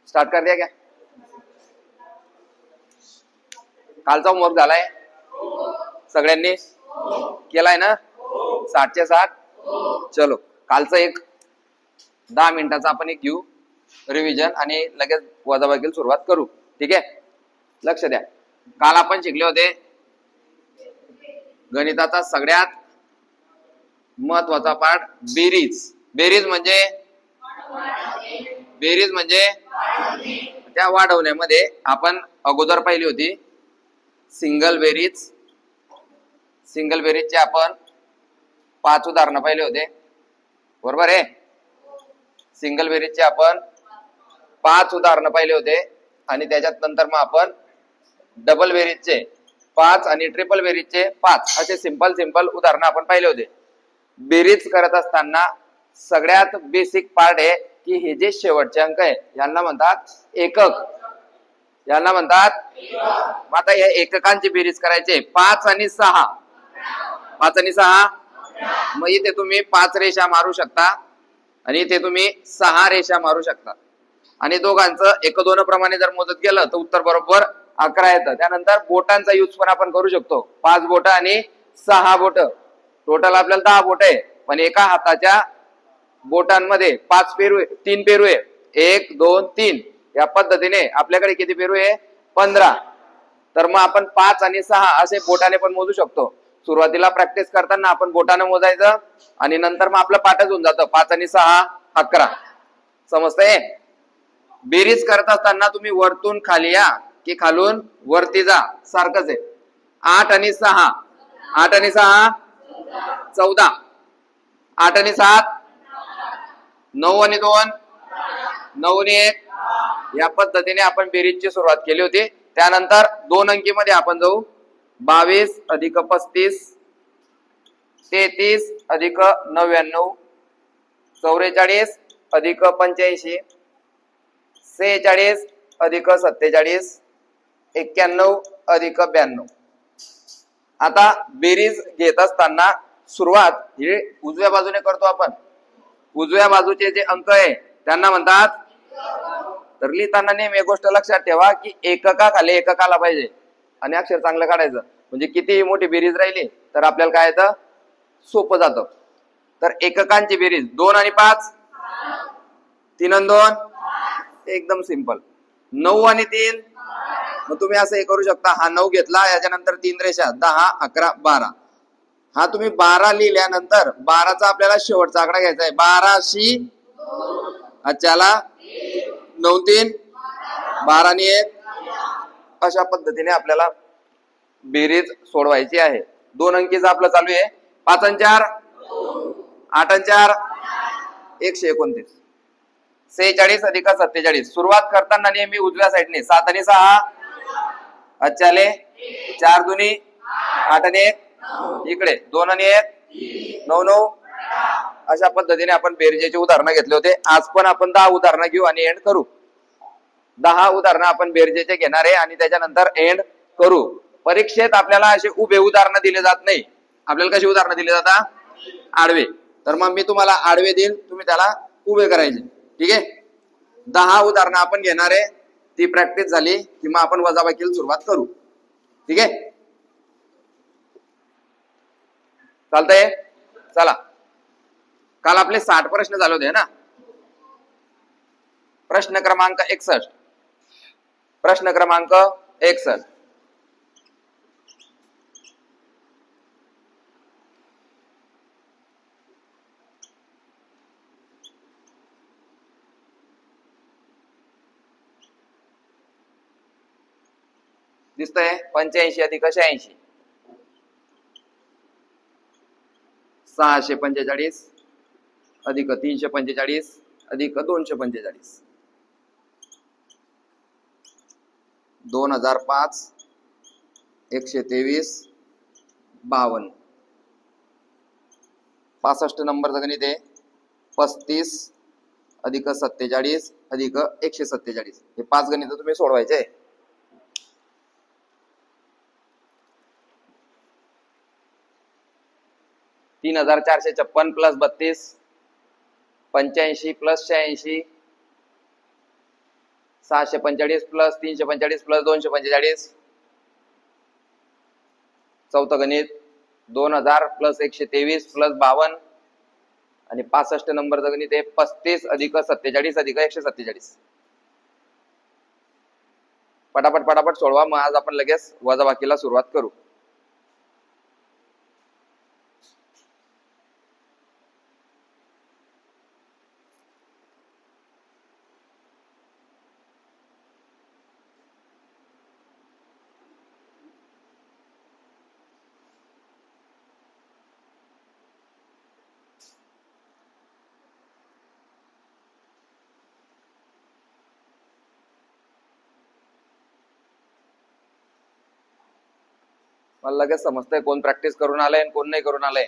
Start कर दिया क्या? कालचा होमवर्क झालाय सगळ्यांनी? केलाय ना? 60चे 60. चलो कालचं एक 10 मिनिटाचा आपण एक घेऊ रिव्हिजन आणि लगेच वजाबाकीला सुरुवात करू. ठीक आहे, लक्ष द्या. काल आपण शिकले होते गणिताचा सगळ्यात महत्वाचा पार्ट बेरीज. बेरीज म्हणजे त्या वाढवण्यामध्ये आपण अगोदर पाहिली होती सिंगल बेरीज. सिंगल बेरीजचे आपण 5 उदाहरणं पाहिले होते, बरोबर आहे? सिंगल बेरीजचे आपण 5 उदाहरणं पाहिले होते आणि त्याच्यात नंतर मग आपण डबल बेरीजचे 5 आणि ट्रिपल बेरीजचे 5 असे सिंपल उदाहरणं आपण पाहिले होते. बेरीज करत असताना सगळ्यात बेसिक पार्ट आहे की हे जे शेवटचे अंक आहे यांना म्हणतात एकक. यांना म्हणतात. आता या एककांची बेरीज करायचे 5 आणि 6. 5 आणि 6. मग इथे तुम्ही 5 रेषा मारू शकता आणि इथे तुम्ही 6 रेषा मारू शकता आणि दोघांचं 1-2 प्रमाणे जर मोजत गेलं तर उत्तर बरोबर 11 येतं. त्यानंतर बोटांचा यूज पण आपण करू शकतो. 5 बोट आणि 6 बोट, टोटल आपल्याला 10 बोट आहे. पण एका हाताच्या बोटांमध्ये 5 पेरू आहे, 3 पेरू आहे. 1 2 3 या पद्धतीने आपल्याकडे किती पेरू आहे? 15. तर मग आपण 5 आणि 6 असे बोटाने पण मोजू शकतो. सुरुवातीला प्रॅक्टिस करताना आपण बोटाने मोजायचं आणि नंतर मग आपलं पाठच होऊन जातं. 5 आणि 6 11. समजतंय? बेरीज करत असताना तुम्ही वरतून खाली या की खालून वरती जा, सारखंच आहे. 8 आणि 6. 8 आणि 6 14. 8 आणि 7 9 आणि 2 9 आणि 1. या पद्धतीने आपण बेरीजची सुरुवात केली होती. त्यानंतर 2 अंकीमध्ये आपण जाऊ. 22 अधिक 35 33 अधिक 99 44 अधिक 85 46 अधिक 47 91 अधिक 92. आता बेरीज घेत असताना सुरुवात ही उजव्या बाजूने करतो आपण. उजव्या बाजूचे जे अंक आहे त्यांना म्हणतात. तर लिहिताना नेहमी एक गोष्ट लक्षात ठेवा की एकका खाली एककाला पाहिजे आणि अक्षर चांगलं काढायचं. म्हणजे कितीही मोठी बेरीज राहिली तर आपल्याला काय येतं? सोपं जातं. तर एककांची बेरीज 2 आणि 5 3 आणि 2 एकदम सिंपल. 9 आणि 3 मग तुम्ही असं हे करू शकता. हा 9 घेतला, याच्यानंतर 3 रेषा 10 11 12. हा तुम्ही 12 लिहिल्यानंतर 12चा आपल्याला शेवटचा आकडा घ्यायचा आहे. 12 अच्छाला 9 3 12 आणि 1 अशा पद्धतीने आपल्याला बेरीज सोडवायची आहे. 2 अंकीचं आपलं चालू आहे. 5 आणि 4 8 आणि 4 129 46 अधिक 47. सुरुवात करताना नेहमी उजव्या साईडने. 7 आणि 6 अच्छाले 4 दुनी 8 आणि 1 इकडे 2 आणि 1 9 9 अशा पद्धतीने आपण बेरजेचे उदाहरणं घेतले होते. आज पण आपण 10 उदाहरणं घेऊ आणि एंड करू. 10 उदाहरणं आपण बेरजेचे घेणार आहे आणि त्याच्यानंतर एंड करू. परीक्षेत आपल्याला असे उभे उदाहरणं दिले जात नाही. आपल्याला कशी उदाहरणं दिली जातात? आडवे. तर मग मी तुम्हाला आडवे देईल, तुम्ही त्याला उभे करायचे. ठीक आहे, 10 उदाहरणं आपण घेणार आहे. ती प्रॅक्टिस झाली की मग आपण वजाबाकीला सुरुवात करू. ठीक आहे, चालतंय? चला, काल आपले 60 प्रश्न झाले होते ना. प्रश्न क्रमांक 61. प्रश्न क्रमांक 61. दिसतंय? 85 अधिक 86 645 अधिक 345 अधिक 245 2005 123 52. 65 नंबरचं गणित आहे. 35 अधिक 47 अधिक 147. हे 5 गणित तुम्ही सोडवायचे. 3456 प्लस 32 85 प्लस 86 645 प्लस 345 प्लस 245. चौथं गणित 2000 प्लस 123 प्लस 52 आणि 65 नंबरचं गणित आहे 35 अधिक 47 अधिक 147. पटापट पटापट सोडवा. मग आज आपण लगेच वजाबाकीला सुरुवात करू. मला लगेच समजतंय कोण प्रॅक्टिस करून आलंय आणि कोण नाही करून आलंय.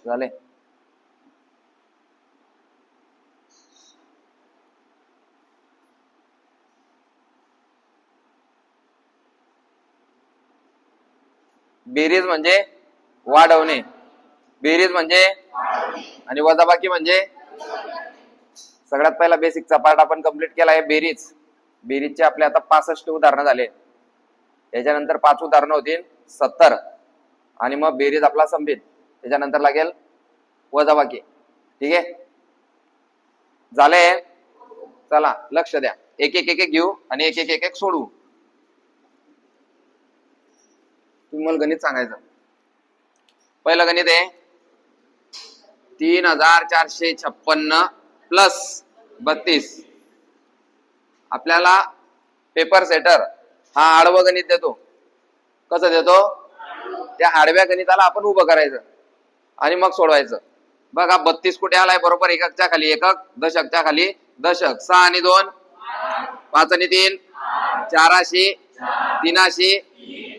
झाले. बेरीज म्हणजे वाढवणे, बेरीज म्हणजे आणि वजाबाकी म्हणजे. सगळ्यात पहिला बेसिकचा पार्ट आपण कंप्लीट केला आहे बेरीज. बेरीजचे आपले आता 65 उदाहरणं झाले. त्याच्यानंतर 5 उदाहरणं होतील 70 आणि मग बेरीज आपला संपेल. त्याच्यानंतर लागेल वजाबाकी. ठीक आहे, झाले. चला लक्ष द्या. एक एक एक एक घेऊ आणि एक एक एक एक सोडवू. तुम्हाला गणित सांगायचं. पहिलं गणित आहे 3456 प्लस 32. आपल्याला पेपर सेटर हा आडवं गणित देतो. कसं देतो? त्या आडव्या गणिताला आपण उभं करायचं आणि मग सोडवायचं. बघा 32 कुठे आलाय? बरोबर एककच्या खाली एकक, दशकच्या खाली दशक. 6 आणि 2 5 आणि 3 480 380.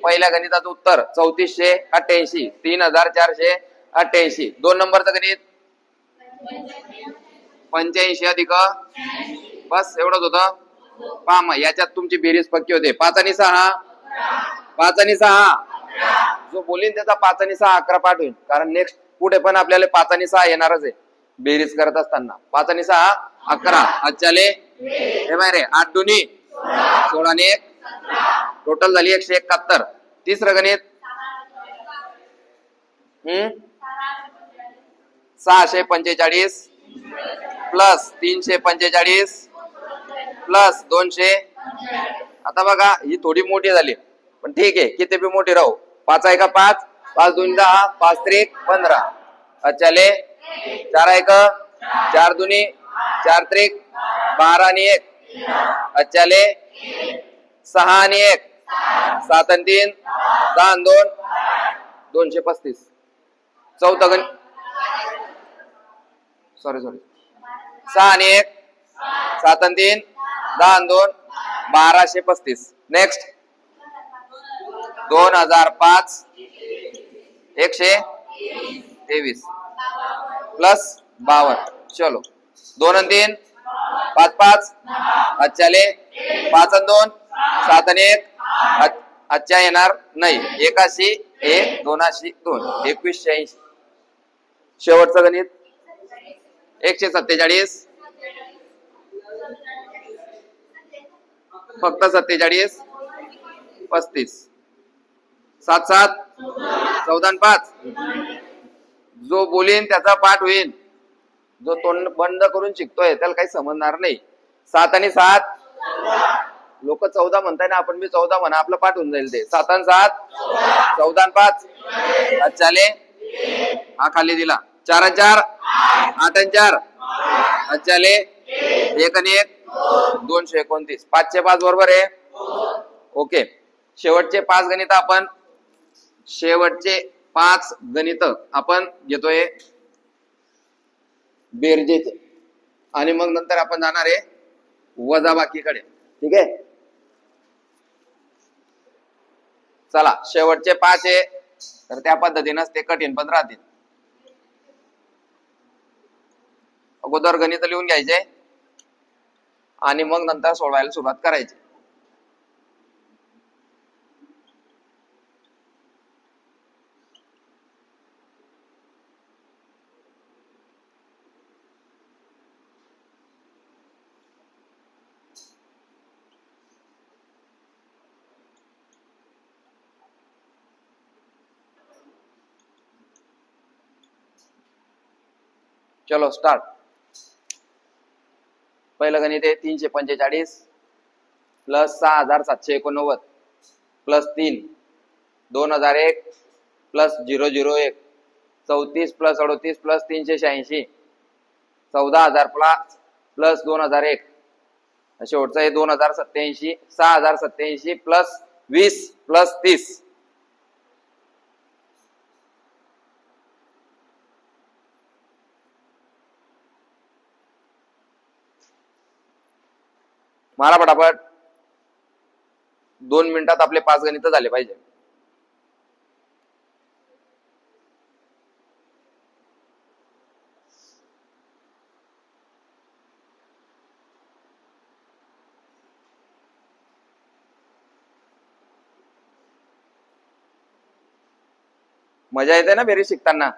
पहिल्या गणिताचं उत्तर 3488 3488. 2 नंबरचं गणित 85 अधिक. बस एवढंच होतं. पहा मग याच्यात तुमची बेरीज पक्की होते. 5 आणि 6 5 आणि 6 जो बोलीन त्याचा 5 आणि 6 11 पाठ होईल. कारण नेक्स्ट पुढे पण आपल्याला 5 आणि 6 येणारच आहे बेरीज करत असताना. 5 आणि 6 11. अच्छाले हे बाय रे 8 दुनी 16 आणि 1 टोटल झाली 171. तिसरं गणित 645 प्लस 345 प्लस 200. आता बघा ही थोडी मोठी झाली पण ठीक आहे, किती बी मोठी राहू. 5 आहे का 5 5 2 10 5 3 15. अच्छाले 4 आहे का 4 दुनी 4 3 12 आणि 1. अच्छाले 6 आणि 1 7 आणि 3 10 आणि 2 235. चौथं गणित सॉरी 6 आणि 1 7 आणि 3 10 आणि 2 1235. Next 2005 123 plus 52. चलो 2 आणि 3 5 5. अच्छाले 5 आणि 2 7 आणि 1. अच्छा येणार नाही. 81 1 280 2 2180. शेवटचं गणित 147 फक्त 47 35. 7 7 14 आणि 5. जो बोलीन त्याचा पाठ होईल. जो तोंड बंद करून शिकतोय त्याला काही समजणार नाही. 7 आणि 7 लोक 14 म्हणताय ना, आपण बी 14 म्हणा, आपलं पाठ होऊन जाईल ते. 7 आणि 7 14 आणि 5. अच्छाले हा खाली दिला. 4 आणि 4 8 आणि 4. अच्छाले 1 आणि 1 229. 5 चे 5 बरोबर आहे. ओके, शेवटचे 5 गणित आपण घेतोय बेरजेचे आणि मग नंतर आपण जाणार आहे वजाबाकीकडे. ठीक आहे, चला शेवटचे 5 आहे तर त्या पद्धतीनंच ते कठीण पण राहतील. अगोदर गणित लिहून घ्यायचे आणि मग नंतर सोडवायला सुरुवात करायची. चलो स्टार्ट. पहिलं गणित आहे 345 plus 6789 plus 3 2001 plus 001 34 plus 38 plus 386 14,000 plus 2001 शेवटचं आहे 2087 6087 प्लस 20 प्लस 30. मारा पटापट. 2 मिनिटात आपले 5 गणित झाले पाहिजे. मजा येते ना बेरीज शिकताना.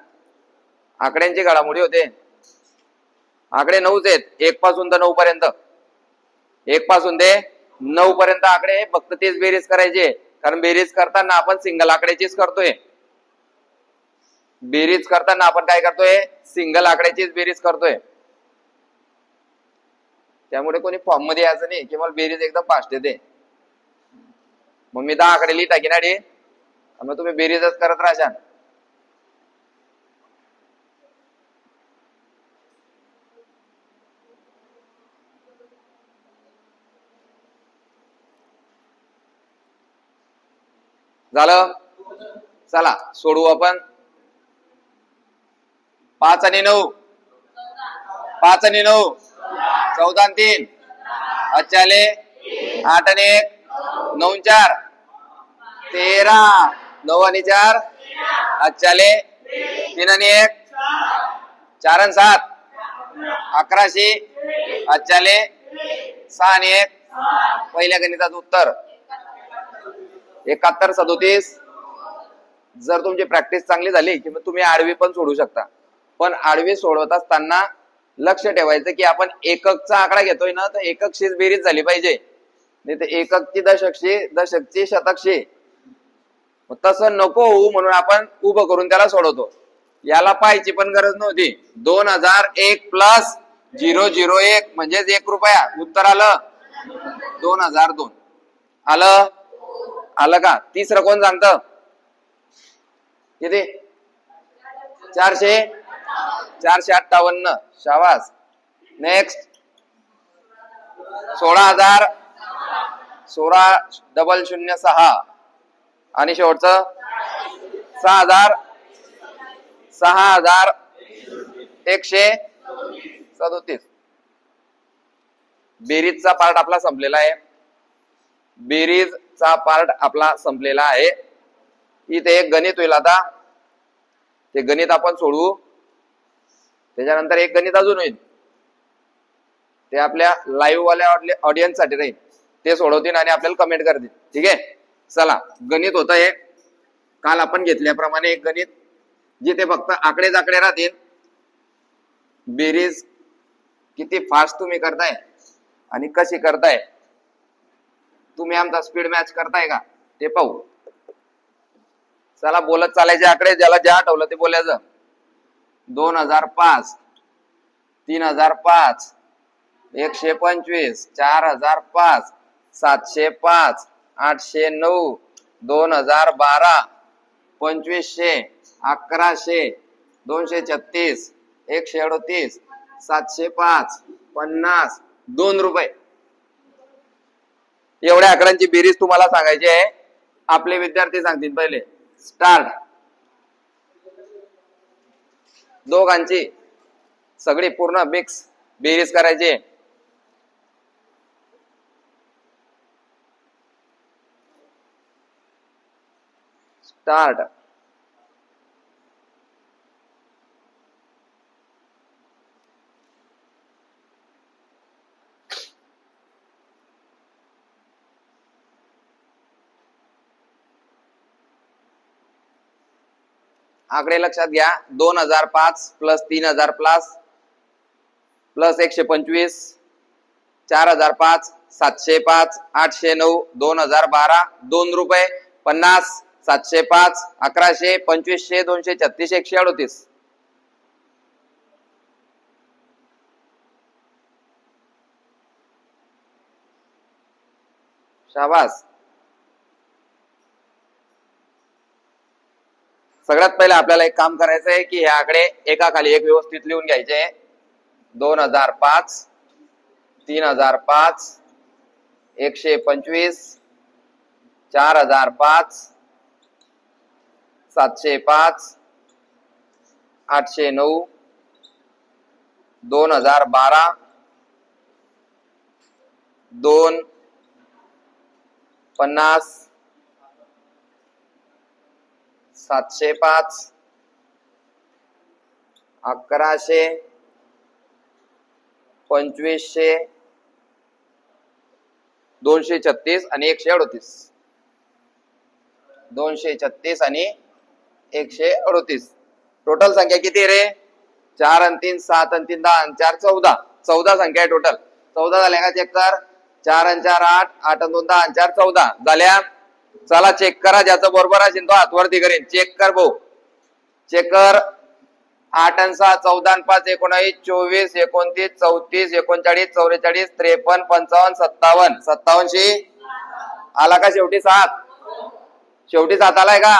आकड्यांची घडामोडी होते. आकडे 9च आहेत 1 पासून तर 9 पर्यंत. 1 पासून ते 9 पर्यंत आकडे फक्त तेच बेरीज करायचे. कारण बेरीज करताना आपण सिंगल आकड्याचीच करतोय. बेरीज करताना आपण काय करतोय सिंगल आकड्याचीच बेरीज करतोय. त्यामुळे कोणी फॉर्म मध्ये यायचं नाही की मला बेरीज एकदम फास्ट येते. मग मी 10 आकडे लिहिता की नाही मग तुम्ही बेरीजच करत राहाल. झालं. चला सोडवू आपण. 5 आणि 9 5 आणि 9 14 आणि 3 अच्छाले 8 आणि 1 9 4 13 9 आणि 4 अच्छाले 3 आणि 1 4 आणि 7 1100 अच्छाले 6 आणि 1 पहिल्या गणिताचं उत्तर 71 37. जर तुमची प्रॅक्टिस चांगली झाली की मग तुम्ही आडवी पण सोडू शकता. पण आडवी सोडवत असताना लक्ष ठेवायचं की आपण एककचा आकडा घेतोय ना तर एककशीच बेरीज झाली पाहिजे. नाही तर एककची दशकशी दशकची शतकशी. तसं नको होऊ म्हणून आपण उभं करून त्याला सोडवतो. याला पाहायची पण गरज नव्हती. 2001 प्लस 001 म्हणजेच 1 रुपया. उत्तर आलं 2002. आलं आलं का. तिसरं कोण सांगतं किती 458. शाबास. नेक्स्ट 16,000 16,006 आणि शेवटचं 6,137. बेरीजचा पार्ट आपला संपलेला आहे. बेरीजचा पार्ट आपला संपलेला आहे. इथे एक गणित होईल आता. ते गणित आपण सोडवू. त्याच्यानंतर एक गणित अजून होईल. ते आपल्या लाईव्ह वाल्या ऑडियन्स साठी राहील. ते सोडवतील आणि आपल्याला कमेंट करतील. ठीक आहे. चला गणित होत आहे काल आपण घेतल्याप्रमाणे एक गणित जिथे फक्त आकडेच आकडे राहतील. बेरीज किती फास्ट तुम्ही करताय आणि कशी करताय. तुम्ही आमचा स्पीड मॅच करताय का ते पाहू. चला बोलत चालायचे आकडे. ज्याला ज्या आठवलं ते बोलायचं. 2005 3005 125 4005 705 809 2012 2500 1100 236 138 705 50 2 रुपये. एवढ्या आकड्यांची बेरीज तुम्हाला सांगायची आहे. आपले विद्यार्थी सांगतील. पहिले स्टार्ट. दोघांची सगळी पूर्ण मिक्स बेरीज करायची. स्टार्ट. आकडे लक्षात घ्या. 2005 प्लस 3000 प्लस 125 4005 705 809 2012 2 रुपये 50 705 1100 2500 236 138. शाबास. सगळ्यात पहिले आपल्याला एक काम करायचं आहे की हे आकडे एकाखाली एक व्यवस्थित लिहून घ्यायचे. 2005, 3005, 125, 4005, 705, 809, 2012, 2, 50, 705, 1100, 2500, 236 आणि 138. 236 आणि 138. टोटल संख्या किती रे? 4 आणि 3 7 आणि 3 10 आणि 4 14. 14 संख्या आहे टोटल. 14 झाल्या का? चेक कर. 4 आणि 4 8, 8 आणि 2 10 आणि 4 14 झाल्या. चला चेक करा. ज्याचं बरोबर असेल तो हात वरती करेन. चेक कर भाऊ, चेक कर. 8 आणि 6 14 आणि 5 19 24 29 34 39 44 53 55 57. 57 आला का शेवटी 7? शेवटी 7 आलाय का?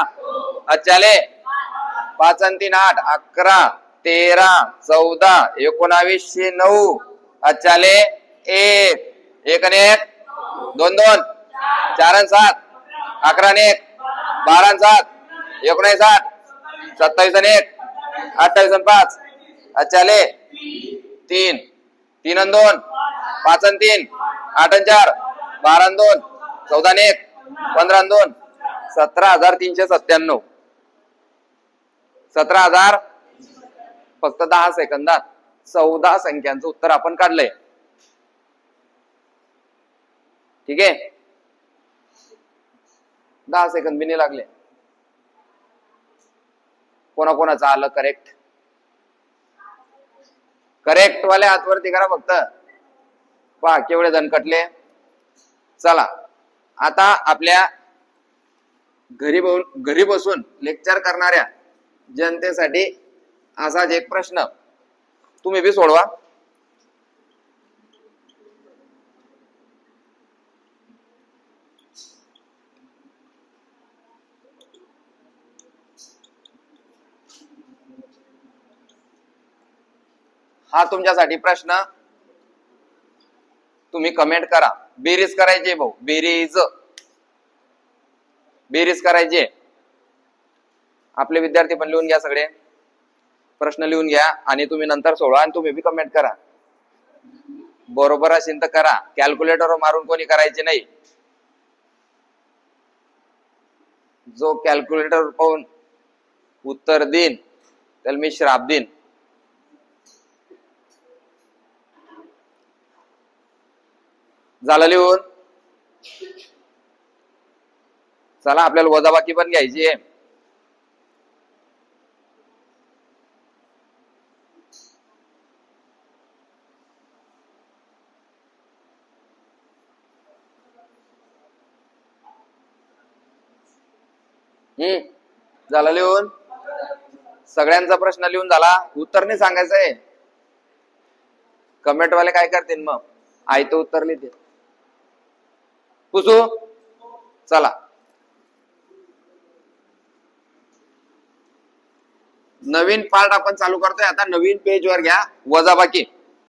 अच्छा ले. 5 आणि 3 8 11 13 14 19 9. अच्छा ले. 1 आणि 1 2 2 4 आणि 7 11 आणि 1 12 आणि 7 19 8 27 आणि 1 28 आणि 5. अच्छा ले. 3 3 आणि 2 5 आणि 3 8 आणि 4 12 आणि 2 14 आणि 1 15 आणि 2 17,397. 17,000 फक्त 10 सेकंदात 14 संख्यांचं उत्तर आपण काढलंय. ठीक आहे. 10 सेकंद बी नाही लागले. कोणाकोणाचं आलं करेक्ट? करेक्ट वाले हात वरती करा फक्त. पहा केवढे जण कटले. चला आता आपल्या घरी बसून लेक्चर करणाऱ्या जनतेसाठी असाच एक प्रश्न तुम्ही बी सोडवा. हा तुमच्यासाठी प्रश्न. तुम्ही कमेंट करा. बेरीज करायची भाऊ, बेरीज करायची. आपले विद्यार्थी पण लिहून घ्या. सगळे प्रश्न लिहून घ्या आणि तुम्ही नंतर सोडवा आणि तुम्ही बी कमेंट करा. बरोबर असेल तर करा. कॅल्क्युलेटर मारून कोणी करायचे नाही. जो कॅल्क्युलेटर पाहून उत्तर देईन त्याला मी श्राप देईन. झालं लिहून? चला आपल्याला वजाबाकी पण घ्यायची आहे. झालं लिहून? सगळ्यांचा प्रश्न लिहून झाला. उत्तर नाही सांगायचंय. कमेंट वाले काय करतील मग? आयतं उत्तर लिहिते. पुसू. चला नवीन पार्ट आपण चालू करतोय. आता नवीन पेज वर घ्या वजाबाकी.